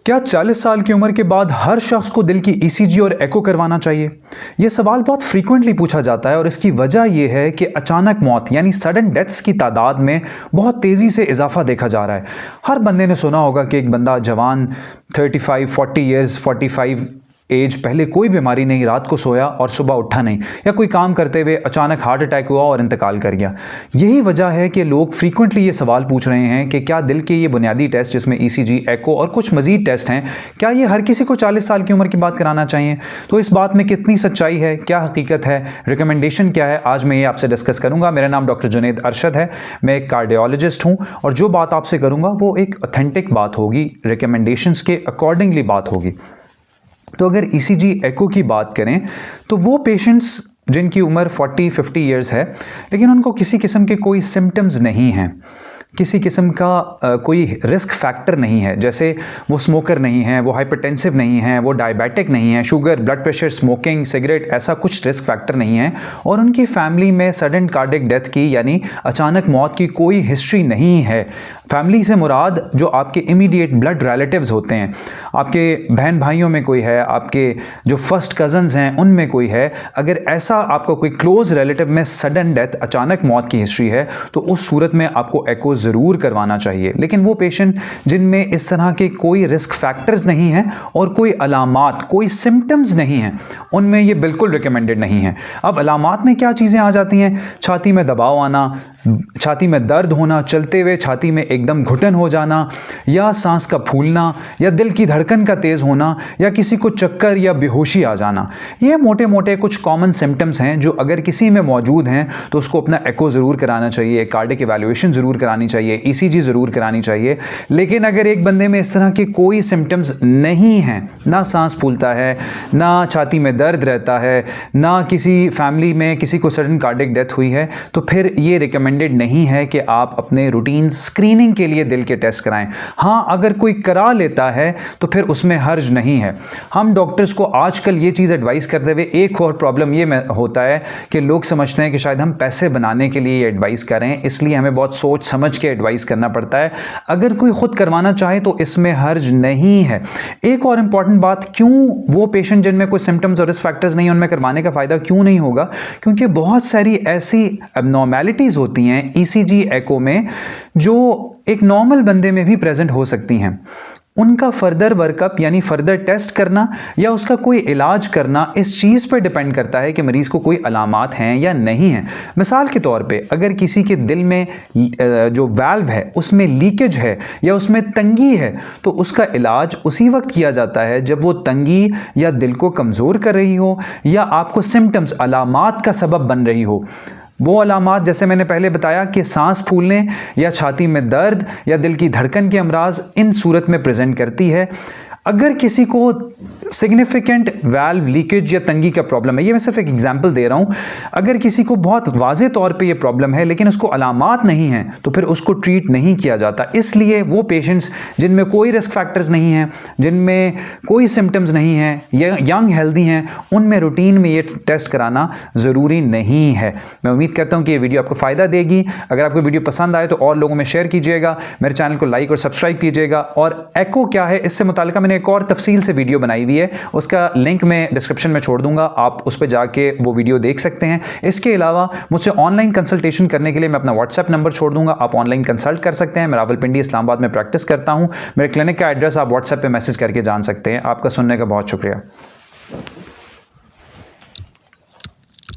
क्या 40 साल की उम्र के बाद हर शख्स को दिल की ईसीजी और एको करवाना चाहिए? यह सवाल बहुत फ्रीक्वेंटली पूछा जाता है और इसकी वजह यह है कि अचानक मौत यानी सडन डेथ्स की तादाद में बहुत तेज़ी से इजाफा देखा जा रहा है। हर बंदे ने सुना होगा कि एक बंदा जवान 35, 40 ईयर्स, 45 एज, पहले कोई बीमारी नहीं, रात को सोया और सुबह उठा नहीं, या कोई काम करते हुए अचानक हार्ट अटैक हुआ और इंतकाल कर गया। यही वजह है कि लोग फ्रीक्वेंटली ये सवाल पूछ रहे हैं कि क्या दिल के ये बुनियादी टेस्ट जिसमें ईसीजी, एको और कुछ मजीद टेस्ट हैं, क्या ये हर किसी को 40 साल की उम्र के बाद कराना चाहिए? तो इस बात में कितनी सच्चाई है, क्या हकीकत है, रिकमेंडेशन क्या है, आज मैं ये आपसे डिस्कस करूंगा। मेरा नाम डॉक्टर जुनैद अरशद है, मैं एक कार्डियोलॉजिस्ट हूँ और जो बात आपसे करूंगा वो एक ऑथेंटिक बात होगी, रिकमेंडेशंस के अकॉर्डिंगली बात होगी। तो अगर ईसीजी, एको की बात करें तो वो पेशेंट्स जिनकी उम्र 40-50 ईयर्स है लेकिन उनको किसी किस्म के कोई सिम्टम्स नहीं हैं, किसी किस्म का कोई रिस्क फैक्टर नहीं है, जैसे वो स्मोकर नहीं है, वो हाइपरटेंसिव नहीं है, वो डायबिटिक नहीं है, sugar, blood pressure, smoking, cigarette, ऐसा कुछ रिस्क फैक्टर नहीं है, और उनकी फैमिली में सडन कार्डियक डेथ की यानी अचानक मौत की कोई हिस्ट्री नहीं है। फैमिली से मुराद जो आपके इमीडिएट ब्लड रिलेटिव्स होते हैं, आपके बहन भाइयों में कोई है, आपके जो फर्स्ट कज़न्स हैं उनमें कोई है, अगर ऐसा आपका कोई क्लोज रिलेटिव में सडन डेथ, अचानक मौत की हिस्ट्री है तो उस सूरत में आपको एको ज़रूर करवाना चाहिए। लेकिन वो पेशेंट जिनमें इस तरह के कोई रिस्क फैक्टर्स नहीं हैं और कोई अलामात, कोई सिम्टम्स नहीं हैं, उनमें ये बिल्कुल रिकमेंडेड नहीं है। अब अलामात में क्या चीज़ें आ जाती हैं? छाती में दबाव आना, छाती में दर्द होना, चलते हुए छाती में एकदम घुटन हो जाना, या सांस का फूलना, या दिल की धड़कन का तेज़ होना, या किसी को चक्कर या बेहोशी आ जाना। ये मोटे मोटे कुछ कॉमन सिम्टम्स हैं जो अगर किसी में मौजूद हैं तो उसको अपना एको ज़रूर कराना चाहिए, कार्डियक इवैल्यूएशन ज़रूर करानी चाहिए, ईसीजी ज़रूर करानी चाहिए। लेकिन अगर एक बंदे में इस तरह के कोई सिम्टम्स नहीं हैं, ना सांस फूलता है, ना छाती में दर्द रहता है, ना किसी फैमिली में किसी को सडन कार्डियक डेथ हुई है, तो फिर ये रिकमेंडेड नहीं है कि आप अपने रूटीन स्क्रीनिंग के लिए दिल के टेस्ट कराएं। हाँ, अगर कोई करा लेता है तो फिर उसमें हर्ज नहीं है। हम डॉक्टर्स को आजकल ये चीज़ एडवाइस करते हुए एक और प्रॉब्लम ये होता है कि लोग समझते हैं कि शायद हम पैसे बनाने के लिए एडवाइस करें, इसलिए हमें बहुत सोच समझ के एडवाइस करना पड़ता है। अगर कोई खुद करवाना चाहे तो इसमें हर्ज नहीं है। एक और इंपॉर्टेंट बात, क्यों वो पेशेंट जिनमें कोई सिम्टम्स और रिस्क फैक्टर्स नहीं, उनमें करवाने का फ़ायदा क्यों नहीं होगा? क्योंकि बहुत सारी ऐसी एबनॉर्मेलिटीज़ होती हैं ईसीजी, एको में जो एक नॉर्मल बंदे में भी प्रेजेंट हो सकती हैं। उनका फर्दर वर्कअप यानी फर्दर टेस्ट करना या उसका कोई इलाज करना इस चीज़ पर डिपेंड करता है कि मरीज़ को कोई अलामात हैं या नहीं हैं। मिसाल के तौर पे अगर किसी के दिल में जो वाल्व है उसमें लीकेज है या उसमें तंगी है तो उसका इलाज उसी वक्त किया जाता है जब वो तंगी या दिल को कमज़ोर कर रही हो या आपको सिम्टम्स, अलामात का सबब बन रही हो। वो अलामात जैसे मैंने पहले बताया कि सांस फूलने या छाती में दर्द या दिल की धड़कन के अमराज इन सूरत में प्रेजेंट करती है। अगर किसी को सिग्निफिकेंट वाल्व लीकेज या तंगी का प्रॉब्लम है, ये मैं सिर्फ एक एग्जांपल दे रहा हूँ, अगर किसी को बहुत वाज़े तौर पे ये प्रॉब्लम है लेकिन उसको अलामात नहीं हैं तो फिर उसको ट्रीट नहीं किया जाता। इसलिए वो पेशेंट्स जिनमें कोई रिस्क फैक्टर्स नहीं हैं, जिनमें कोई सिम्टम्स नहीं हैं, या यंग हेल्दी हैं, उनमें रूटीन में ये टेस्ट कराना ज़रूरी नहीं है। मैं उम्मीद करता हूँ कि ये वीडियो आपको फ़ायदा देगी। अगर आपको वीडियो पसंद आए तो और लोगों में शेयर कीजिएगा, मेरे चैनल को लाइक और सब्सक्राइब कीजिएगा। और एको क्या है इससे मुताल्लिक़ मैंने एक और तफसील से वीडियो बनाई हुई है, उसका लिंक मैं डिस्क्रिप्शन में छोड़ दूंगा, आप उस पर जाके वो वीडियो देख सकते हैं। इसके अलावा मुझसे ऑनलाइन कंसल्टेशन करने के लिए मैं अपना व्हाट्सएप नंबर छोड़ दूंगा, आप ऑनलाइन कंसल्ट कर सकते हैं। मैं रावलपिंडी, इस्लामाबाद में प्रैक्टिस करता हूं। मेरे क्लिनिक का एड्रेस आप व्हाट्सएप पे मैसेज करके जान सकते हैं। आपका सुनने का बहुत शुक्रिया।